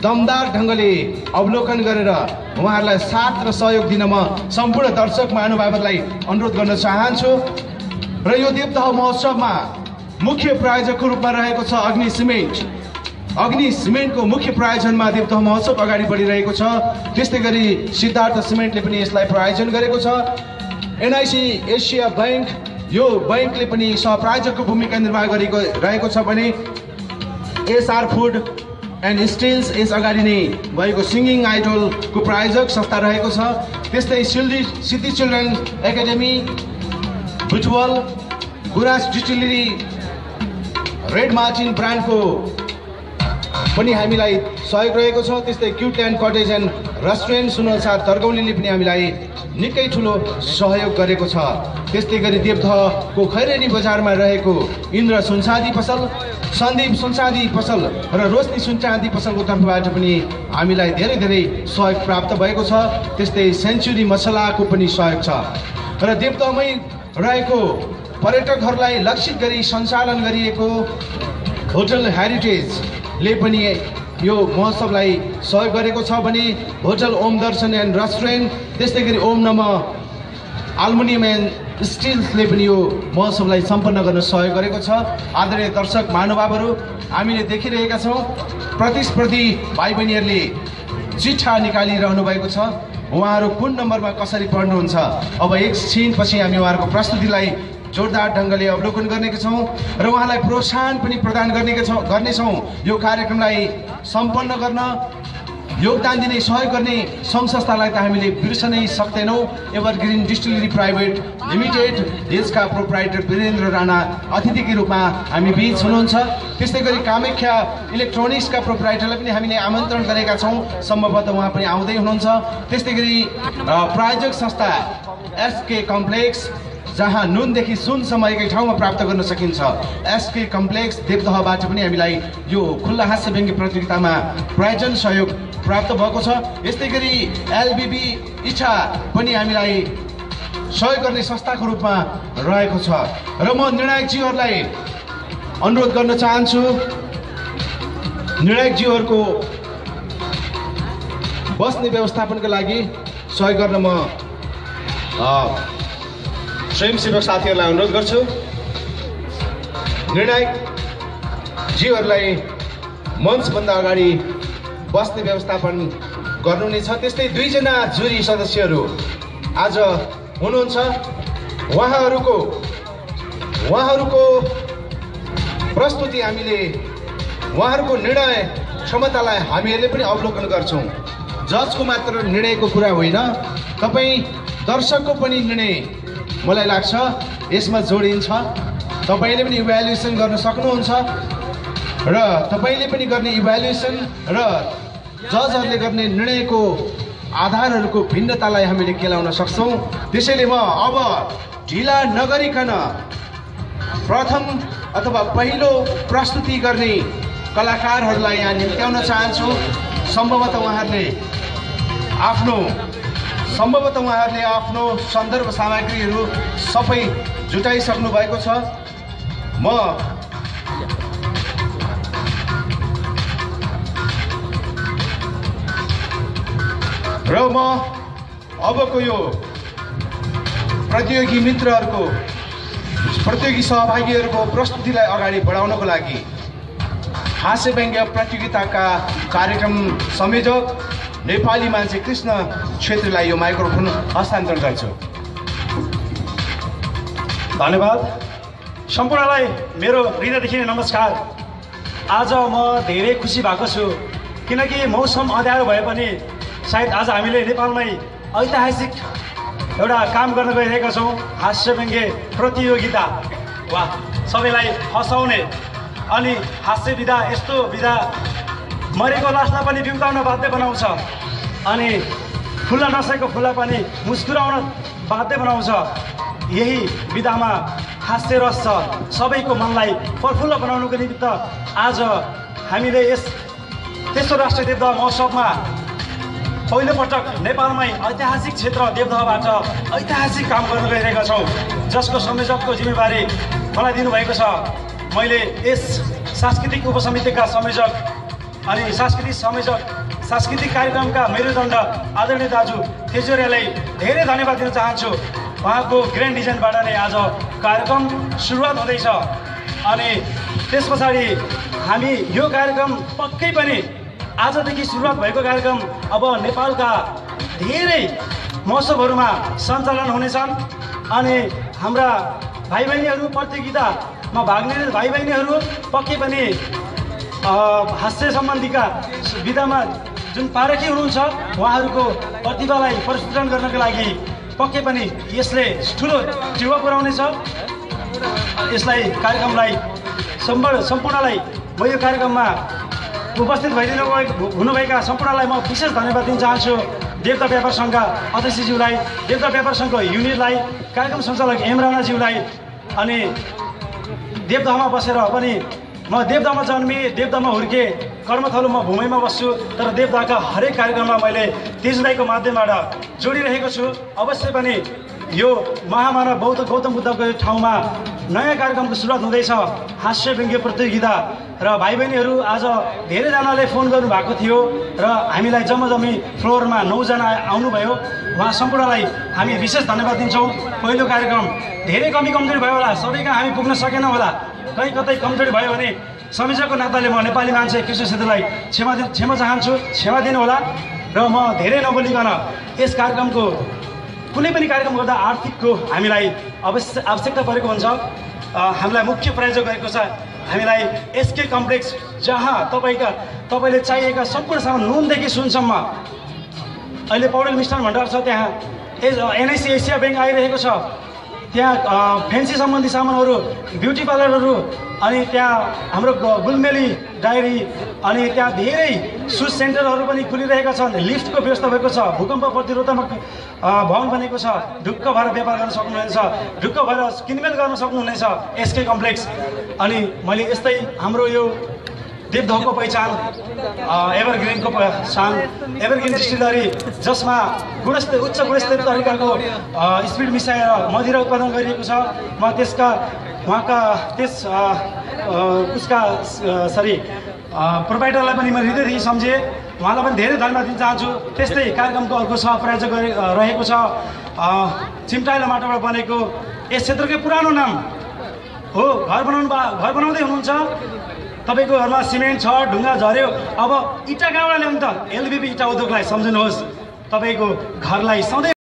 दमदार ढङ्गले अवलोकन गरेर उहाँहरूलाई साथ र सहयोग दिन म सम्पूर्ण दर्शक महानुभावहरूलाई अनुरोध गर्न चाहन्छु। र यो देवदह महोत्सवमा मुख्य प्रायोजकको रूपमा रहेको छ अग्नि सिमेन्टको मुख्य प्रायोजनमा देवदह महोत्सव अगाडि बढिरहेको छ। त्यस्तै गरी सिद्धार्थ सिमेन्टले पनि यसलाई प्रायोजन गरेको छ। NIC एसिया बैंक, यो बैंकले पनि सहप्रायोजकको भूमिका निर्वाह रहेको छ भने SR फुड एन्ड स्टिल्स यस अगाडि नै भएको सिङ्गिङ आइडलको प्रायोजक संस्था रहेको छ। त्यस्तै सिटी चिल्ड्रेन एकाडेमी, बुटवल, गुराँस डिस्टिलरी, रेड मार्टिन ब्रान्डको पनि हामीलाई सहयोग रहेको छ। त्यस्तै cute and cottage and restaurant सुनलसार तर्गौलीले पनि हामीलाई निकै ठुलो सहयोग गरेको छ। त्यस्तै गरी देवदहको खैरेनी बजारमा रहेको इन्द्र सुनचाँदी पसल, सन्दीप सुनचाँदी पसल र रोशनी सुनचाँदी पसलको तर्फबाट पनि हामीलाई धेरै धेरै सहयोग प्राप्त भएको छ। त्यस्तै सेन्चुरी मसलाको पनि सहयोग छ। र देवदहमै रहेको पर्यटकहरूलाई लक्षित गरी सञ्चालन गरिएको होटल हेरिटेजले पनि यो महोत्सवलाई सहयोग गरेको छ भने hotel Om Darshan and restaurant, त्यस्तै गरी ओम नम एल्युमिनियम एन्ड स्टिल्सले पनि यो महोत्सवलाई सम्पन्न गर्न सहयोग गरेको छ। आदरणीय दर्शक महानुभावहरू, हामीले देखिरहेका छौँ प्रतिस्पर्धी भाइ बहिनीहरूले चिठा निकालिरहनु भएको छ। उहाँहरू कुन नम्बरमा कसरी पढ्नुहुन्छ, अब एकछिनपछि हामी उहाँहरूको प्रस्तुतिलाई जोरदार ढङ्गले अवलोकन गर्नेका छौँ र उहाँलाई प्रोत्साहन पनि प्रदान गर्नेछौँ। यो कार्यक्रमलाई सम्पन्न गर्न योगदान दिने सहयोग गर्ने सङ्घ संस्थालाई त हामीले बिर्सनै सक्दैनौँ। एभरग्रिन डिस्टिलरी प्राइभेट लिमिटेड, यसका प्रोप्राइटर वीरेन्द्र राणा अतिथिको रूपमा हामी बीच हुनुहुन्छ। त्यस्तै गरी कामाख्या इलेक्ट्रोनिक्सका प्रोप्राइटरलाई पनि हामीले आमन्त्रण गरेका छौँ, सम्भवतः उहाँ पनि आउँदै हुनुहुन्छ। त्यस्तै गरी प्रायोजक संस्था SK कम्प्लेक्स, जहाँ नुनदेखि सुनसम्म एकै ठाउँमा प्राप्त गर्न सकिन्छ, SK कम्प्लेक्स देवदहबाट पनि हामीलाई यो खुल्ला हास्य व्यङ्ग्य प्रतियोगितामा प्रायोजन सहयोग प्राप्त भएको छ। यस्तै गरी LBB इच्छा पनि हामीलाई सहयोग गर्ने संस्थाको रूपमा रहेको छ। र म निर्णायकज्यूहरूलाई अनुरोध गर्न चाहन्छु, निर्णायकज्यूहरूको बस्ने व्यवस्थापनको लागि सहयोग गर्न म स्वयंसेवक साथीहरूलाई अनुरोध गर्छु। निर्णायकज्यूहरूलाई मञ्चभन्दा अगाडि बस्ने व्यवस्थापन गर्नुहुनेछ। त्यस्तै 2 जना जुरी सदस्यहरू आज हुनुहुन्छ। उहाँहरूको प्रस्तुति हामीले उहाँहरूको निर्णय क्षमतालाई हामीहरूले पनि अवलोकन गर्छौँ। जजको मात्र निर्णयको कुरा होइन, तपाईँ दर्शकको पनि निर्णय मलाई लाग्छ यसमा जोडिन्छ। तपाईँले पनि इभ्यालुएसन गर्न सक्नुहुन्छ र तपाईँले पनि गर्ने इभ्यालुएसन र जजहरूले गर्ने निर्णयको आधारहरूको भिन्नतालाई हामीले केलाउन सक्छौँ। त्यसैले म अब ढिला नगरिकन प्रथम अथवा पहिलो प्रस्तुति गर्ने कलाकारहरूलाई यहाँ निम्त्याउन चाहन्छु। सम्भवतः उहाँहरूले आफ्नो सम्भवतः उहाँहरूले आफ्नो सन्दर्भ सामग्रीहरू सबै जुटाइसक्नु भएको छ। म अबको यो प्रतियोगी मित्रहरूको प्रतियोगी सहभागीहरूको प्रस्तुतिलाई अगाडि बढाउनको लागि हास्य व्यङ्ग्य प्रतियोगिताका कार्यक्रम संयोजक नेपाली मान्छे कृष्ण छेत्रीलाई यो माइक्रोफोन हस्तान्तरण गर्छु। धन्यवाद। सम्पूर्णलाई मेरो हृदयदेखि नमस्कार। आज म धेरै खुसी भएको छु किनकि मौसम अँध्यारो भए पनि सायद आज हामीले नेपालमै ऐतिहासिक एउटा काम गर्न गइरहेका छौँ। हास्य व्यङ्ग्य प्रतियोगिता वा सबैलाई हँसाउने अनि हास्य विधा यस्तो विधा मरेको लासलाई पनि बिउताउन बाध्य बनाउँछ अनि फुल्न नसकेको फुललाई पनि मुस्कुराउन बाध्य बनाउँछ। यही विधामा हास्य रस छ। सबैको मनलाई प्रफुल्ल बनाउनुको निमित्त आज हामीले यस तेस्रो राष्ट्रिय देवदह महोत्सवमा पहिलोपटक नेपालमै ऐतिहासिक क्षेत्र देवदहबाट ऐतिहासिक काम गर्न गइरहेका छौँ, जसको संयोजकको जिम्मेवारी मलाई दिनुभएको छ। मैले यस सांस्कृतिक उपसमितिका संयोजक अनि सांस्कृतिक कार्यक्रमका मेरुदण्ड आदरणीय दाजु तेजोरियालाई धेरै धन्यवाद दिन चाहन्छु। उहाँको ग्रान्ड डिजाइनबाट नै आज कार्यक्रम सुरुवात हुँदैछ अनि त्यस पछाडि हामी यो कार्यक्रम पक्कै पनि आजदेखि सुरुवात भएको कार्यक्रम अब नेपालका धेरै महोत्सवहरूमा सञ्चालन हुनेछन् अनि हाम्रा भाइ बहिनीहरू प्रतियोगितामा भाग लिने भाइ बहिनीहरू पक्कै पनि हास्य सम्बन्धीका विधामा जुन पारखी हुनुहुन्छ उहाँहरूको प्रतिभालाई प्रस्तुत गर्नका लागि पक्कै पनि यसले ठुलो टेवा पुर्याउनेछ। यसलाई कार्यक्रमलाई सम्पूर्णलाई म यो कार्यक्रममा उपस्थित हुनुभएका सम्पूर्णलाई म विशेष धन्यवाद दिन चाहन्छु। देवदह व्यापार सङ्घका अध्यक्षज्यूलाई, देवदह व्यापार सङ्घको युनिटलाई, कार्यक्रम सञ्चालक एम राणाज्यूलाई अनि देवदहमा बसेर पनि म देवदहमा जन्मेँ, देवदहमा हुर्केँ, कर्मथलो म भूमिमा बस्छु, तर देवदहका हरेक कार्यक्रममा मैले तेजदाईको माध्यमबाट जोडिरहेको छु। अवश्य पनि यो महामानव गौतम बुद्धको ठाउँमा नयाँ कार्यक्रमको सुरुवात हुँदैछ, हास्य व्यङ्ग्य प्रतियोगिता। र भाइ बहिनीहरू आज धेरैजनाले फोन गर्नुभएको थियो र हामीलाई जम्मी फ्लोरमा 9 जना आउनुभयो। उहाँ सम्पूर्णलाई हामी विशेष धन्यवाद दिन्छौँ। पहिलो कार्यक्रम धेरै कमजोरी भयो होला, सबैका हामी पुग्न सकेनौँ होला, कहीँ कतै कमजोरी भयो भने संयोजकको नाताले म नेपाली मान्छे कृष्ण छेत्रीलाई क्षमा चाहन्छु, क्षमा दिनु होला। र म धेरै नबोलिकन यस कार्यक्रमको कुनै पनि कार्यक्रम गर्दा आर्थिकको हामीलाई आवश्यकता परेको हुन्छ। हामीलाई मुख्य प्रायोजक गरेको छ हामीलाई एसके कम्प्लेक्स, जहाँ तपाईँले चाहिएका सम्पूर्ण सामान नुनदेखि सुनसम्म अहिले पौडेल मिष्टान भण्डार छ, त्यहाँ एनआइसी एसिया ब्याङ्क आइरहेको छ, त्यहाँ फेन्सी सम्बन्धी सामानहरू, ब्युटी पार्लरहरू अनि त्यहाँ हाम्रो गुलमेली डायरी अनि त्यहाँ धेरै सुज सेन्टरहरू पनि खुलिरहेका छन्। लिफ्टको व्यवस्था भएको छ, भूकम्प प्रतिरोधक भवन बनेको छ, ढुक्क भएर व्यापार गर्न सक्नुहुनेछ, ढुक्क भएर किनमेल गर्न सक्नुहुनेछ एसके कम्प्लेक्स। अनि मैले यस्तै हाम्रो यो देवदहको पहिचान एभरग्रिनको साल एभरग्रिन डिस्टिलरी, जसमा उच्च गुणस्तर तरिकाको स्पिड मिसाएर मदिरा उत्पादन गरिएको छ। म प्रोभाइडरलाई पनि म हृदयदेखि सम्झेँ, उहाँलाई पनि धेरै धन्यवाद दिन चाहन्छु। त्यस्तै कार्यक्रमको अर्को सहप्रायोजक रहेको छ चिम्टाइलो माटोबाट बनेको, यस क्षेत्रकै पुरानो नाम हो। घर बनाउँदै हुनुहुन्छ, तपाईँको घरमा सिमेन्ट छ, ढुङ्गा झऱ्यो, अब इँटा कहाँबाट ल्याउनु त? एलबिबी इँटा उद्योगलाई सम्झिनुहोस्, तपाईँको घरलाई सधैँ